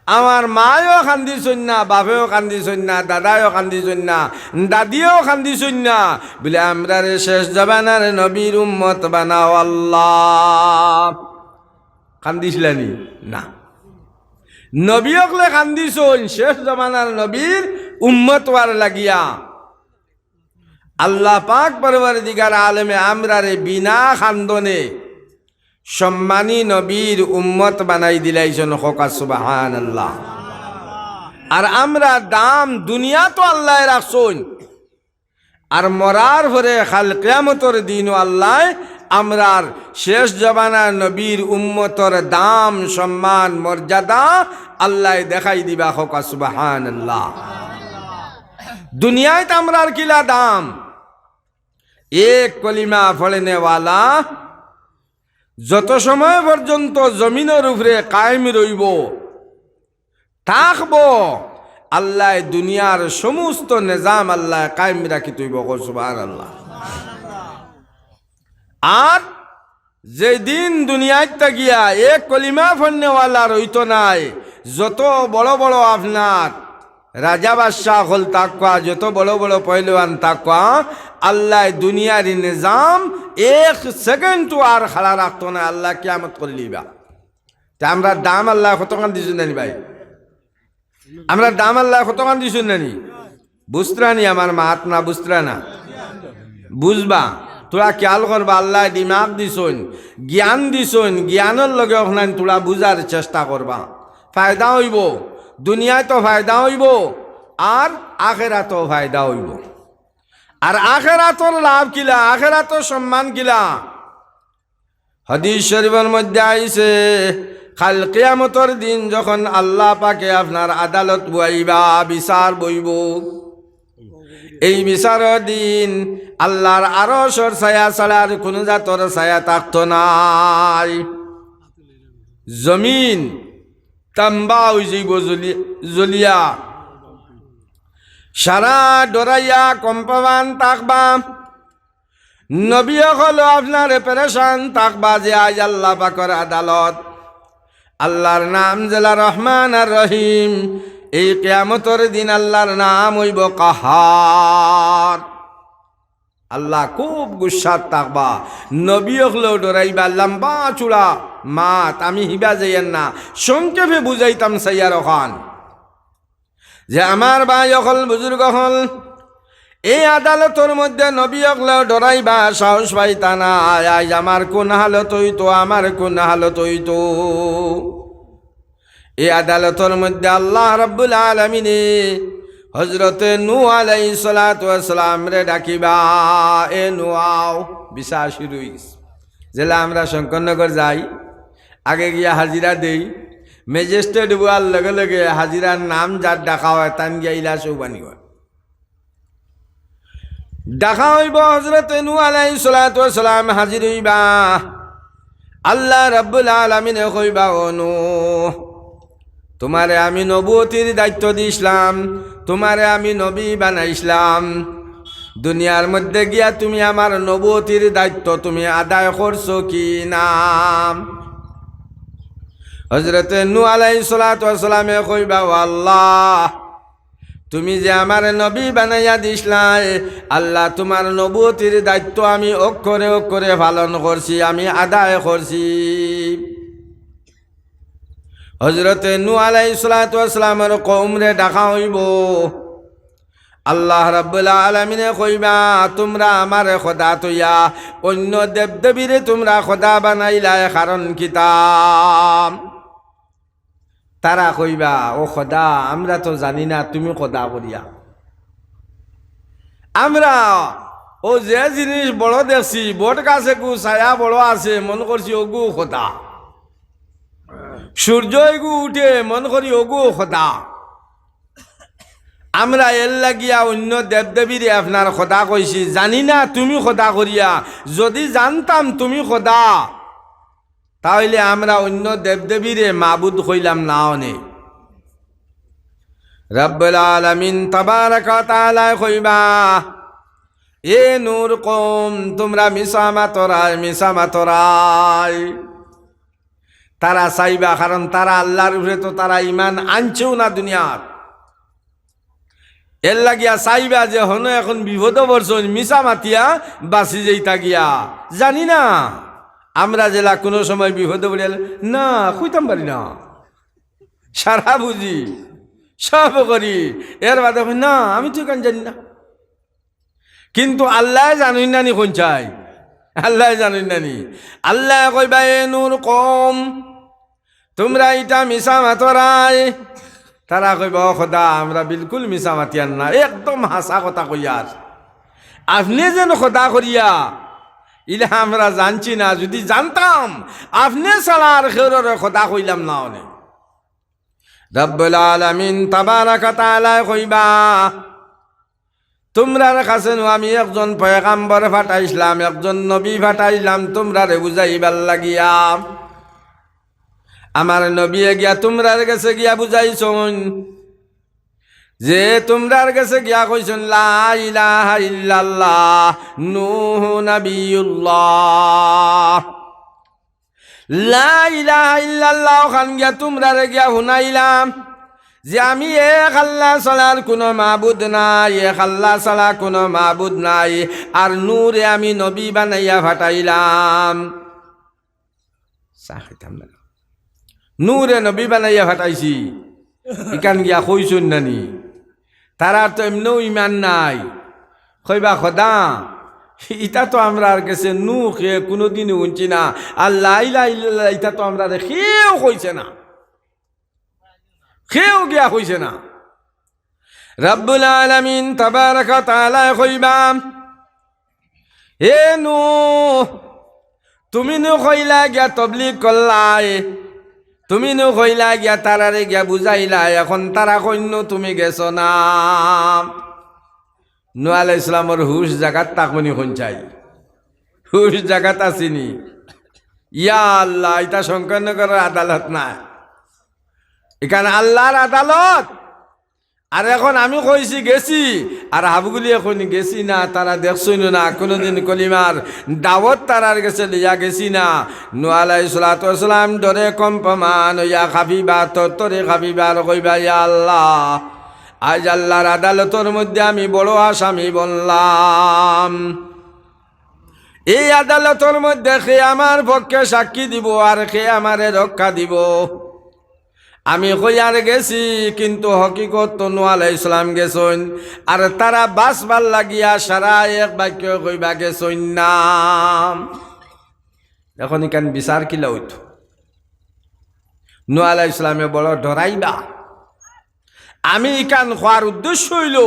আমার মায়ও কান্দিছইন না, বাপেও কান্দিছইন না, দাদায়ও কান্দিছইন না, দাদিও কান্দিছইন না, বলে আমরা রে শেষ জবানার নবীর উম্মত বানাও আল্লাহ। কান্দিছিলানি না, নবী হকলে কান্দিছইন শেষ জমানার নবীর উম্মত হওয়ার লাগিয়া। আল্লাহ পাক পরওয়ারদিগার আলেমে আমরা রে বিনা খান্দনে সম্মানী নবীর উম্মত বানাই দিলাইছেন। হোকা সুবহানাল্লাহ। আর আমরা দাম দুনিয়া তো আল্লাহ রাখছইন, আর মরার পরে খাল কিয়ামতের দিন আল্লাহ আমরার শেষ জমানার নবীর উম্মতর দাম সম্মান মর্যাদা আল্লাহ দেখাই দিবা। হোকা সুবহানাল্লাহ। দুনিয়ায় তো আমরার কিলা দাম, এক কলিমা পড়েনেওয়ালা যত সময় পর্যন্ত জমিনের উপরে কায়েম রইব থাকব, আল্লাহ দুনিয়ার সমস্ত নিজাম আল্লাহ কায়েম রাখি তৈব। সুবহানাল্লাহ। আর যেদিন দুনিয়ায় গিয়া এক কলিমা পড়নেওয়ালা রইত নাই, যত বড় বড় আপনার রাজা বাদশাহ হল তাকুয়া, যত বড় বড় পহলওয়ান তাকুয়া, আল্লাহ দুনিয়ার নিজাম এক সেকেন্ড আর খাড়া রাখতো না। আল্লাহ কিয়ামত করে লিবা। তা আমরা দাম আল্লাহ কতখান দিছুন নানি ভাই? আমরা দাম আল্লাহ কতখান দিছুন নানি? বুঝত্রা নি আমার মাত না? বুঝত্রা না? বুঝবা তোরা খেয়াল করবা। আল্লাহ দিমাগ দিছুন, জ্ঞান দিছুন, জ্ঞানের লগে ওখানে তোরা বুঝার চেষ্টা করবা। ফায়দা হইব, দুনিয়ায় তো ফায়দা হইব, আর আখেরাতেও ফায়দা হইব। আর আখেরাতর লাভ কিলা, আখেরাতর সম্মান কিলা? হাদিস শরীফের মধ্যে আইছে, কাল কিয়ামতের দিন যখন আল্লাহ পাকে আপনার আদালত বইবা, বিচার বইব, এই বিচারের দিন আল্লাহর আরশের ছায়া ছাড়া আর কোনো জাতর ছায়া থাকতো নাই। জমিন তাম্বা হয়ে যাইব জ্বলিয়া, সারা ডরাইয়া কম্পাবান থাকবা। নবী হল আপনার পেরেশান থাকবা যে আজ আল্লাহ পাকের আদালত। আল্লাহর নাম জেলা রহমান আর রহিম। এই কিয়ামতের দিন আল্লাহর নাম হইব কাহার। আল্লাহ খুব গুসাত থাকবা। নবী হলেও ডরাইবা। লম্বা চূড়া মাত আমি হিবা যাইয়েন না, সংক্ষেপে বুঝাইতাম সাইয়ার খান যে আমার ভাই হল বুজুর্গ হল, এই আদালতের মধ্যে নবী হলেও ডরাইবা সাহস পাইতা না। আজ আমার কোন হালত হইতো, আমার কোন হালত হইতো। এই আদালতের মধ্যে আল্লাহ রাব্বুল আলামিনে হযরতে নূহ আলাইহিস সালাতু ওয়াস সালাম রে ডাকিবা, এ নূহ আও। বিচার শুরু হইছে। যেলা আমরা শঙ্করনগর যাই, আগে গিয়া হাজিরা দেই, ম্যাজিস্ট্রেট বুয়ার লগে লগে হাজিরার নাম যার ডাকা হয় তান গিয়া ইলা চৌবানি হয়। ডাকা হইব হযরতে নূহ আলাইহিস সালাতু ওয়াস সালাম হাজির হইবা। আল্লাহ রাব্বুল আলামিনে কইবা, ও নূহ, তোমারে আমি নবুয়তির দায়িত্ব দিয়েছিলাম, তোমারে আমি নবী বানাইছিলাম। দুনিয়ার মধ্যে গিয়া তুমি আমার নবুয়তির দায়িত্ব তুমি আদায় করছো কি না? হযরতে নূহ আলাইহিস সালাতু ওয়াস সালামে কইবা, ও আল্লাহ, তুমি যে আমার নবী বানাইয়া দিছলাই, আল্লাহ তোমার নবুয়তির দায়িত্ব আমি অক্ষরে অক্ষরে পালন করছি, আমি আদায় করছি। হযরতে নূহ আলাইহিস সালাতু ওয়াস সালামের কওমরে ডাকা হইব। আল্লাহ রাব্বুল আলামিনে কইবা, তোমরা আমার খোদা তৈয়া অন্য দেবদেবীরে তোমরা খোদা বানাইলাই কারণ কিতাব? তারা কইবা, ও খোদা, আমরা তো জানি না তুমি খোদা করিয়া। আমরা ও যে জিনিস বড় দেখছি, বট গাছে গু ছায়া বড় আছে, মন করছি ওগু খোদা। সূর্য এগু উঠে, মন করি ওগু খোদা। আমরা এর লাগিয়া অন্য দেবদেবীরে আপনার খোদা কইছি, জানি না তুমি খোদা করিয়া। যদি জানতাম তুমি খোদা, তাহলে আমরা অন্য দেবদেবীরে মাবুদ কইলাম না। অনেক রব্বুল আলামিন তাবারাক ওয়া তাআলা কইবা, এ নূর কওম, তোমরা মিছা মাতরাই। তারা চাইবা, কারণ তারা আল্লাহর উপরে তো তারা ইমান আনছেও না দুনিয়ার। এর লাগিয়া চাইবা যে হন এখন বিপদ বর্ষণ মিশা মাতিয়া বাঁচি যেইতা গিয়া। জানি না আমরা জেলা কোনো সময় বিপদ বলে না খুঁজতাম পারি না, সারা বুঝি সব করি, এর বাদে না আমি তো কেন জানি না। কিন্তু আল্লাহ জানুন নানি কোন চাই, আল্লাহ জানুন নানি। আল্লাহ কইবা এ নূর কম তোমরা ইটা মিশা মাতরাই। তারা কইব খোদা আমরা বিলকুল মিশা মাতিয়ান না, একদম হাসা কথা কইয়ার। আপনি যেন খোদা করিয়া ইলা আমরা জানছি না, যদি জানতাম আপনি ছাড়া আর খেরোর খোদা কইলাম না। অনেক রব্বুল আলামিন তাবারাকা তাআলা কইবা তোমরার কাছে আমি একজন পয়গাম্বর ফাটাইছিলাম, একজন নবী ফাটাইলাম তোমরারে বুঝাইবার লাগিয়া। আমার নবী গিয়া তোমরার কাছে গিয়া বুঝাইছন, যে তোমরার কাছে গিয়া কইছন লা ইলাহা ইল্লাল্লাহ নূহ নবিয়ুল্লাহ। লা ইলাহা ইল্লাল্লাহ খান গিয়া তোমরারে গিয়া শুনাইলাম যে আমি এক আল্লাহ ছাড়ার কোনো মাবুদ নাই, এক আল্লাহ ছাড়া কোনো মাবুদ নাই, আর নূরে আমি নবী বানাইয়া ফাটাইলাম। নূরে নবী বানাইয়া ফাটাইছি, ইকান গিয়া কইছুন নানি। তারা তো এমনিও ইমান নাই, কইবা খোদা ইটা তো আমরা আর গেছে নু খে কোনোদিন উনছি না, আল্লাহ ইলাহা ইল্লাল্লাহ ইটা তো আমরা কেউ কইছে না, কেউ গিয়া কইছে না। রব্বুল আলামিন তাবারাকা তাআলা কইবা এ নূহ তুমি নু কইলা গিয়া তবলিগ করলাই, তুমি নু কইলা গিয়া তারারে গিয়া বুঝাইলা, এখন তারা কইন তুমি গেছো না। নূহ আলাইহিস সালামের হুশ জাগাত তাকনি কোন চাই, হুশ জাগাত আসিনি। ইয়া আল্লাহ এটা শঙ্করনগরের আদালত না, এখানে আল্লাহর আদালত। আর এখন আমি কইছি গেছি, আর হাবগুলি এখন গেছি না, তারা দেখছই না কোনোদিন কলিমার দাওয়াত তারার গেছে লিয়া গেছি না। নূহ আলাইহিস সালাতু ওয়াস সালাম ডরে কম্পমান ইয়া খাবিবা তরে খাবিবা আর কইবা ইয়া আল্লাহ আজ আল্লাহর আদালতের মধ্যে আমি বড় আসামি বললাম। এই আদালতের মধ্যে সে আমার পক্ষে সাক্ষী দিব আর সে আমারে রক্ষা দিব। আমি কইয়ার গেছি, কিন্তু হকিকত তো নূহ আলাইহিস সালাম গেছেন, আর তারা বাঁচবার লাগিয়া সারা এক বাক্য কইবা গেছেন না। এখন এখান বিচার কিলা হইতো, নূহ আলাইহিস সালামে বড় ডরাইবা। আমি এখান হওয়ার উদ্দেশ্য হইল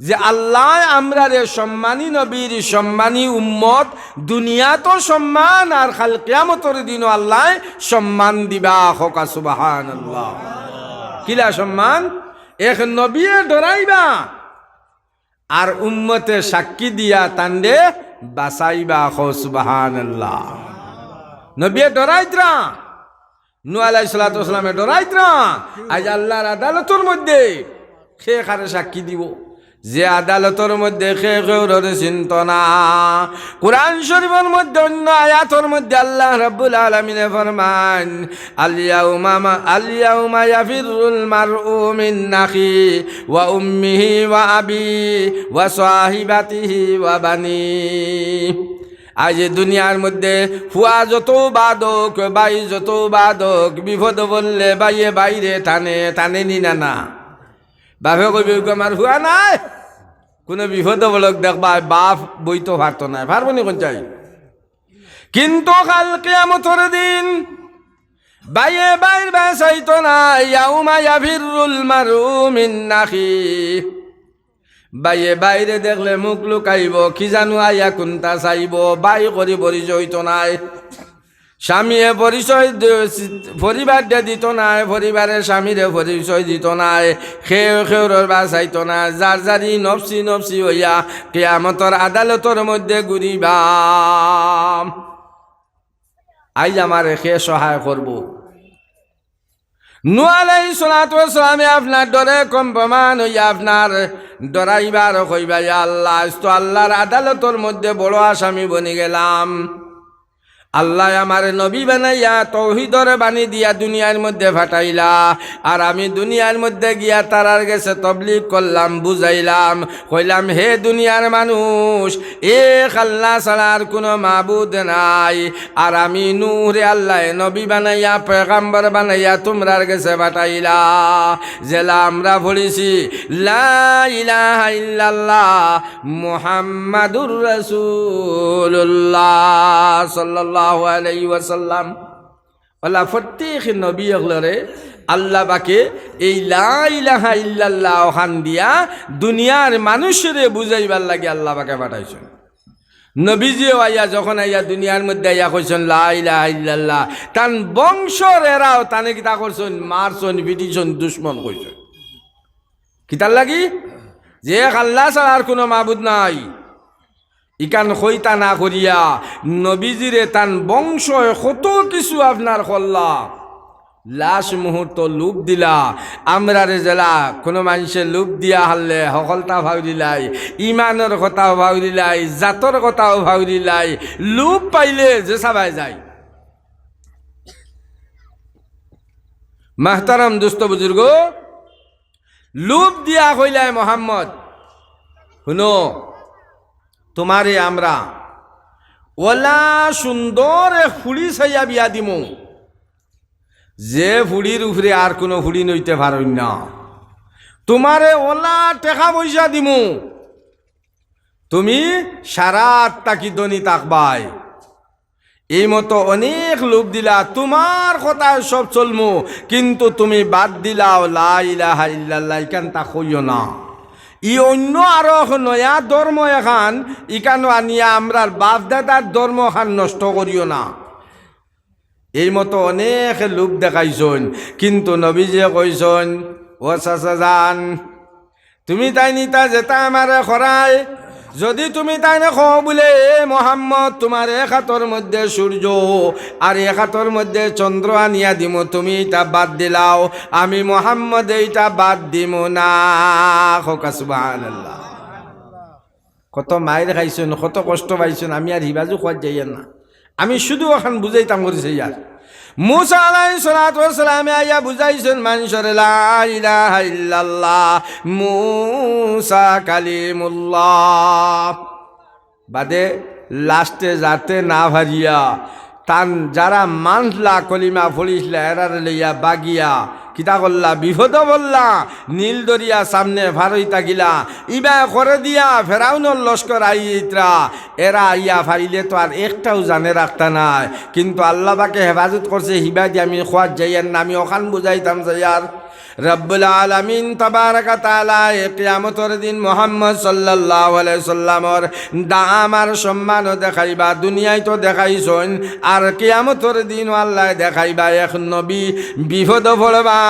যে আল্লাহ আমরারে সম্মানী নবীর সম্মানী উম্মত দুনিয়া তো সম্মান, আর কাল কিয়ামতের দিনও আল্লাহ সম্মান দিবা। হোকা সুবহানাল্লাহ। কিলা সম্মান? এক নবীয়ে ডরাইবা আর উম্মতে সাক্ষী দিয়া তান্ডে বাঁচাইবা। হো সুবহানাল্লাহ। নবীয়ে ডরাইতরা, নূহ আলাইহিস সালাতু ওয়াস সালামে ডরাইতরা। আজ আল্লাহর আদালতের মধ্যে সে কারে সাক্ষী দিব, যে আদালতের মধ্যে খেউরের চিন্তনা। কুরআন শরীফের মধ্যে অন্য আয়াতের মধ্যে আল্লাহ রাব্বুল আলামিন ফরমান আল-ইয়াউমা ইয়াফিরুল মারউ মিন নাখি ওয়া উম্মিহি ওয়া আবি ওয়া সাহিবাতিহি ওয়া বানি। আজ দুনিয়ার মধ্যে ফুয়া যত বাদক, বাই যত বাদক, বিপদ বললে বাইয়ে বাইরে টানে, টানে নি না না। বাপে কইবে আমার হুয়া নাই, কোনো বিপদ বলক দেখবা বাপ বই তো পারতো না, পারবো নি কোন চাই। কিন্তু কাল কিয়ামতের দিন বাইয়ে বাইর বাঁচাইতো না। ইয়াউমা ইয়াফিরুল মারউ মিন নাখি, বাইয়ে বাইরে দেখলে মুখ লুকাইব, কি জানো আইয়া কোনটা চাইব। বাই করি পরিচয় হইতো নাই, স্বামীয়ে পরিচয় পরিবার দিত নাই, পরিবারের স্বামীরে পরিচয় দিত নাই, খেউর বাঁচাইতো না। যার যারি নফসি নফসি হইয়া কিয়ামতের আদালতের মধ্যে ঘুরিবা। আইজ আমার খে সহায় করব। নূহ আলাইহিস সালাতু ওয়াস সালামে আপনার ডরে কম্পমান হইয়া আপনার ডরাইবার কইবা ইয়া আল্লাহ তো আল্লাহর আদালতের মধ্যে বড় আসামি বনি গেলাম। আল্লাহ আমার নবী বানাইয়া তৌহিদর বাণী দিয়া দুনিয়ার মধ্যে ফাটাইলা, আর আমি দুনিয়ার মধ্যে গিয়া তারার গেছে তবলিগ করলাম, বুঝাইলাম, কইলাম হে দুনিয়ার মানুষ, এক আল্লাহ ছাড়া আর কোনো মাবুদ নাই, আর আমি নূরে আল্লাহ নবী বানাইয়া পয়গাম্বর বানাইয়া তোমরার গেছে ফাটাইলা। জেলা আমরা বলেছি লা ইলাহা ইল্লাল্লাহ মুহাম্মাদুর রাসূলুল্লাহ সাল্লাল্লাহু আলাইহি ওয়াসাল্লাম। ওলা প্রত্যেক নবী হলরে আল্লাহ বাকে এই লা ইলাহা ইল্লাল্লাহ ওখান দিয়া দুনিয়ার মানুষের বুঝাইবার লাগে আল্লাহ বাকে পাঠাইছেন। নবীজিও আইয়া যখন আইয়া দুনিয়ার মধ্যে আইয়া কইছেন লা ইলাহা ইল্লাল্লাহ, তান বংশর এরাও তানে কিতা করছেন, মারছেন, পিটিছেন, দুশ্মন কইছেন। কিতার লাগি? যে আল্লাহ ছাড়া আর কোনো মাবুদ নাই। ইকান হইতা না করিয়া নবীজিরে তান বংশ কত কিছু আপনার করলা, লাশ মুহূর্ত লুপ দিলা। আমরা রে জেলা কোনো মানুষের লুপ দিয়া হারলে সকলতা ভাউরিলাই, ইমানের কথাও ভাউরিলাই, জাতর কথাও ভাউরিলাই, লুপ পাইলে যে সাবাই যায়। মাহতারাম দুস্থ বুজুর্গ, লুপ দিয়া কইলাই মোহাম্মদ শুনো, তোমারে আমরা ওলা সুন্দর ফুড়ি ছাইয়া বিয়া দিমু, যে ফুড়ির উপরে আর কোনো ফুড়ি নইতে পারই না। তোমারে ওলা টেকা পয়সা দিমু, তুমি সারা তাকি দনি তাকবাই। এই মতো অনেক লোভ দিলা, তোমার কথা সব চলমু, কিন্তু তুমি বাদ দিলাও লা ইলাহা ইল্লাল্লাহ, ইকান তা কইও না। ই অন্য আরো নয়া ধর্ম এখান, ইকানো আনিয়া আমরার বাপ দাদার ধর্ম খান নষ্ট করিও না। এই মতো অনেক লোক দেখাইছন, কিন্তু নবীজে কইছন ও চাচা যান, তুমি তাই নিতা যেটা আমারে খরায়, যদি তুমি তাই না কও বলে মোহাম্মদ তোমার এক হাতর মধ্যে সূর্য আর এক হাতর মধ্যে চন্দ্র আনিয়া দিমো, তুমি এটা বাদ দিলাও, আমি মোহাম্মদ এইটা বাদ দিম না। সুবহানাল্লাহ। কত মায়ের খাইছেন, কত কষ্ট পাইছেন, আমি আর হিবাজু খোয়ার যাইয়েন না, আমি শুধু এখন বুঝাইতাম করেছি। ইয়ার মুসা আলাইহিস সালাতু ওয়াস সালাম আইয়া বুঝাইছেন মানুষের লা ইলাহা ইল্লাল্লাহ মুসা কালিমুল্লাহ বাদে লাস্টে যাতে না ভারিয়া তান যারা মানলা কলিমা ফলিসলা এরার লইয়া বাগিয়া কিতা করলা, বিপদ বললা, নীল দরিয়া সামনে ভারইতা গিলা, ইবা করে দিয়া ফেরাউনের লস্কর আইতরা, এরা আইয়া ফাইলে তো আর একটাও জানে রাখতা নাই, কিন্তু আল্লাহ পাকে হেফাজত করছে। হিবা দিয়ে আমি খোয়ার যাইয়ার না, আমি ওখান বুঝাইতাম যাইয়ার। রব্বুল আলামিন তাবারাকা তাআলা কিয়ামতের দিন মুহাম্মদ সাল্লাল্লাহু আলাইহি সাল্লামর দাম আর সম্মান দেখাইবা, দুনিয়ায় তো দেখাইছন, আর কিয়ামতের দিন আল্লাহ দেখাইবা এক নবী, বিপদ পড়বা,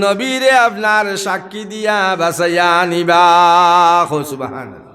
নবীরে আপনার সাক্ষী দিয়া বাঁচাইয়া নিবা। সুবহানাল্লাহ।